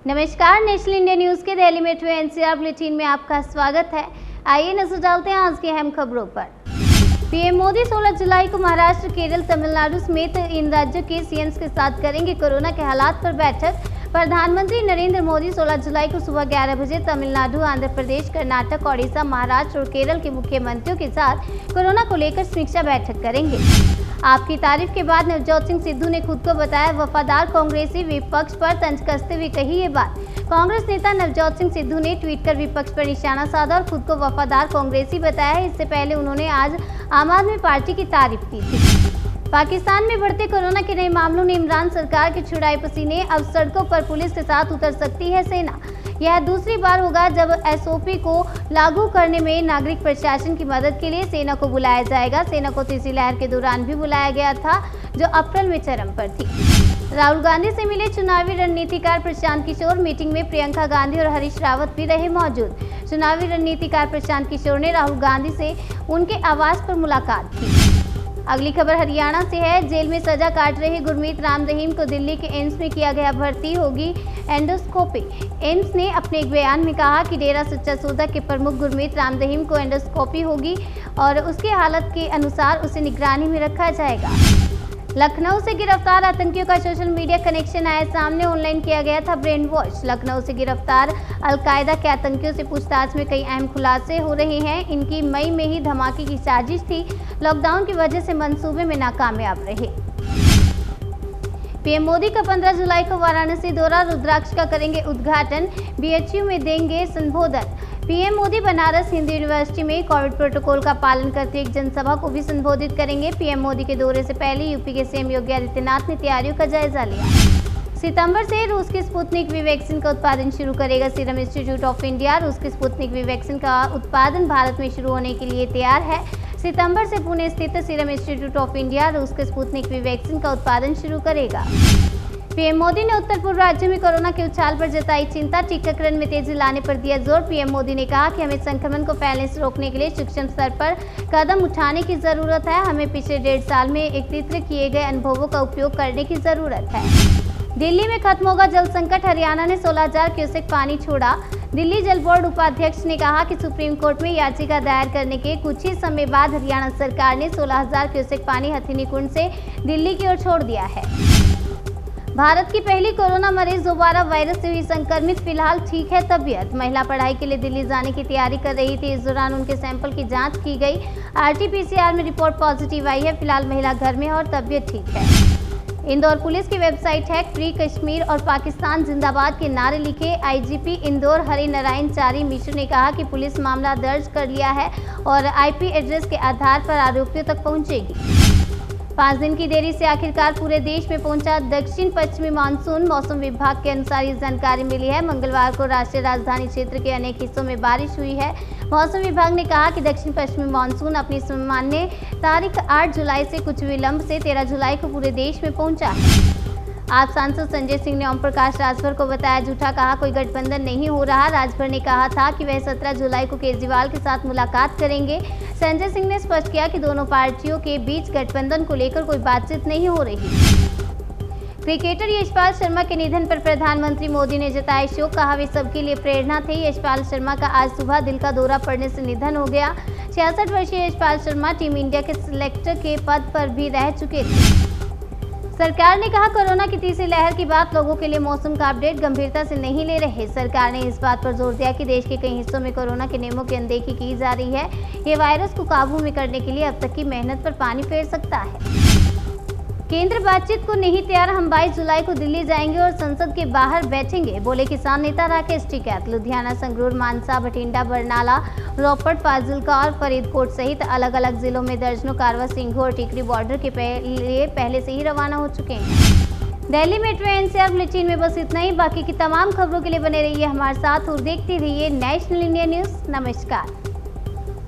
नमस्कार, national India news के Delhi metro NCR bulletin में आपका स्वागत है। आइए नजर डालते हैं आज की अहम खबरों पर। पीएम मोदी 16 जुलाई को महाराष्ट्र, केरल, तमिलनाडु समेत इन राज्यों के सीएम्स के साथ करेंगे कोरोना के हालात पर बैठक। प्रधानमंत्री नरेंद्र मोदी 16 जुलाई को सुबह 11 बजे तमिलनाडु, आंध्र प्रदेश, कर्नाटक, ओडिशा, महाराष्ट्र और केरल के मुख्यमंत्रियों के साथ कोरोना को लेकर समीक्षा बैठक करेंगे। आपकी तारीफ के बाद नवजोत सिंह सिद्धू ने खुद को बताया वफादार कांग्रेसी। विपक्ष पर तंज कसते हुए कही ये बात। कांग्रेस नेता नवजोत सिंह सिद्धू ने ट्वीट कर विपक्ष पर निशाना साधा और खुद को वफादार कांग्रेसी बताया। इससे पहले उन्होंने आज आम आदमी पार्टी की तारीफ की थी। पाकिस्तान में बढ़ते कोरोना के नए मामलों ने इमरान सरकार के छुड़ाए पसीने। अब सड़कों पर पुलिस के साथ उतर सकती है सेना। यह दूसरी बार होगा जब एसओपी को लागू करने में नागरिक प्रशासन की मदद के लिए सेना को बुलाया जाएगा। सेना को तीसरी लहर के दौरान भी बुलाया गया था, जो अप्रैल में चरम पर थी। राहुल गांधी से मिले चुनावी रणनीतिकार प्रशांत किशोर। मीटिंग में प्रियंका गांधी और हरीश रावत भी रहे मौजूद। चुनावी रणनीतिकार प्रशांत किशोर ने राहुल गांधी से उनके आवास पर मुलाकात की। अगली खबर हरियाणा से है। जेल में सजा काट रहे गुरमीत राम रहीम को दिल्ली के एम्स में किया गया भर्ती, होगी एंडोस्कोपी। एम्स ने अपने एक बयान में कहा कि डेरा सच्चा सौदा के प्रमुख गुरमीत राम रहीम को एंडोस्कोपी होगी और उसकी हालत के अनुसार उसे निगरानी में रखा जाएगा। लखनऊ से गिरफ्तार आतंकियों का सोशल मीडिया कनेक्शन आया सामने। ऑनलाइन किया गया था ब्रेन वॉश। लखनऊ से गिरफ्तार अलकायदा के आतंकियों से पूछताछ में कई अहम खुलासे हो रहे हैं। इनकी मई में ही धमाके की साजिश थी, लॉकडाउन की वजह से मंसूबे में नाकामयाब रहे। पीएम मोदी का 15 जुलाई को वाराणसी दौरा। रुद्राक्ष का करेंगे उद्घाटन, बीएचयू में देंगे संबोधन। पीएम मोदी बनारस हिंदू यूनिवर्सिटी में कोविड प्रोटोकॉल का पालन करते एक जनसभा को भी संबोधित करेंगे। पीएम मोदी के दौरे से पहले यूपी के सीएम योगी आदित्यनाथ ने तैयारियों का जायजा लिया। सितंबर से रूस की स्पुतनिक वी वैक्सीन का उत्पादन शुरू करेगा सीरम इंस्टीट्यूट ऑफ इंडिया। रूस की स्पुतनिक वी वैक्सीन का उत्पादन भारत में शुरू होने के लिए तैयार है। सितंबर से पुणे स्थित सीरम इंस्टीट्यूट ऑफ इंडिया रूस के स्पुतनिक वी वैक्सीन का उत्पादन शुरू करेगा। पीएम मोदी ने उत्तर पूर्व राज्यों में कोरोना के उछाल पर जताई चिंता। टीकाकरण में तेजी लाने पर दिया जोर। पीएम मोदी ने कहा कि हमें संक्रमण को फैलने से रोकने के लिए सूक्ष्म स्तर पर कदम उठाने की जरूरत है। हमें पिछले 1.5 साल में एकत्रित किए गए अनुभवों का उपयोग करने की जरूरत है। दिल्ली में खत्म होगा जल संकट। हरियाणा ने 16,000 क्यूसेक पानी छोड़ा। दिल्ली जल बोर्ड उपाध्यक्ष ने कहा कि सुप्रीम कोर्ट में याचिका दायर करने के कुछ ही समय बाद हरियाणा सरकार ने 16,000 क्यूसेक पानी हथिनी कुंड से दिल्ली की ओर छोड़ दिया है। भारत की पहली कोरोना मरीज दोबारा वायरस से हुई संक्रमित, फिलहाल ठीक है तबीयत। महिला पढ़ाई के लिए दिल्ली जाने की तैयारी कर रही थी। इस दौरान उनके सैंपल की जांच की गई। आरटी-पीसीआर में रिपोर्ट पॉजिटिव आई है। फिलहाल महिला घर में है और तबीयत ठीक है। इंदौर पुलिस की वेबसाइट है। फ्री कश्मीर और पाकिस्तान जिंदाबाद के नारे लिखे आईजीपी इंदौर हरि नारायण चारी मिश्र ने कहा कि पुलिस मामला दर्ज कर लिया है और आईपी एड्रेस के आधार पर आरोपियों तक पहुंचेगी। 5 दिन की देरी से आखिरकार पूरे देश में पहुंचा दक्षिण पश्चिमी मानसून। मौसम विभाग के अनुसार ये जानकारी मिली है। मंगलवार को राष्ट्रीय राजधानी क्षेत्र के अनेक हिस्सों में बारिश हुई है। मौसम विभाग ने कहा कि दक्षिण पश्चिमी मानसून अपनी सामान्य तारीख 8 जुलाई से कुछ विलंब से 13 जुलाई को पूरे देश में पहुंचा है। आप सांसद संजय सिंह ने ओम प्रकाश राजभर को बताया झूठा। कहा कोई गठबंधन नहीं हो रहा। राजभर ने कहा था कि वह 17 जुलाई को केजरीवाल के साथ मुलाकात करेंगे। संजय सिंह ने स्पष्ट किया कि दोनों पार्टियों के बीच गठबंधन को लेकर कोई बातचीत नहीं हो रही। क्रिकेटर यशपाल शर्मा के निधन पर प्रधानमंत्री मोदी ने जताया शोक। कहा वे सबके लिए प्रेरणा थे। यशपाल शर्मा का आज सुबह दिल का दौरा पड़ने से निधन हो गया। 66 वर्षीय यशपाल शर्मा टीम इंडिया के सिलेक्टर के पद पर भी रह चुके थे। सरकार ने कहा कोरोना की तीसरी लहर की बात लोगों के लिए मौसम का अपडेट गंभीरता से नहीं ले रहे। सरकार ने इस बात पर जोर दिया कि देश के कई हिस्सों में कोरोना के नियमों की अनदेखी की जा रही है। ये वायरस को काबू में करने के लिए अब तक की मेहनत पर पानी फेर सकता है। केंद्र बातचीत को नहीं तैयार। हम 22 जुलाई को दिल्ली जाएंगे और संसद के बाहर बैठेंगे, बोले किसान नेता राकेश टिकैत। लुधियाना, संगरूर, मानसा, बठिंडा, बरनाला, रोपड़, फाजिलका और फरीदकोट सहित अलग अलग जिलों में दर्जनों कारवा, सिंघू और टिकरी बॉर्डर के लिए पहले से ही रवाना हो चुके हैं। दिल्ली मेट्रो एनसीआर बुलेटिन में बस इतना ही। बाकी की तमाम खबरों के लिए बने रहिए हमारे साथ और देखते रहिए नेशनल इंडिया न्यूज। नमस्कार।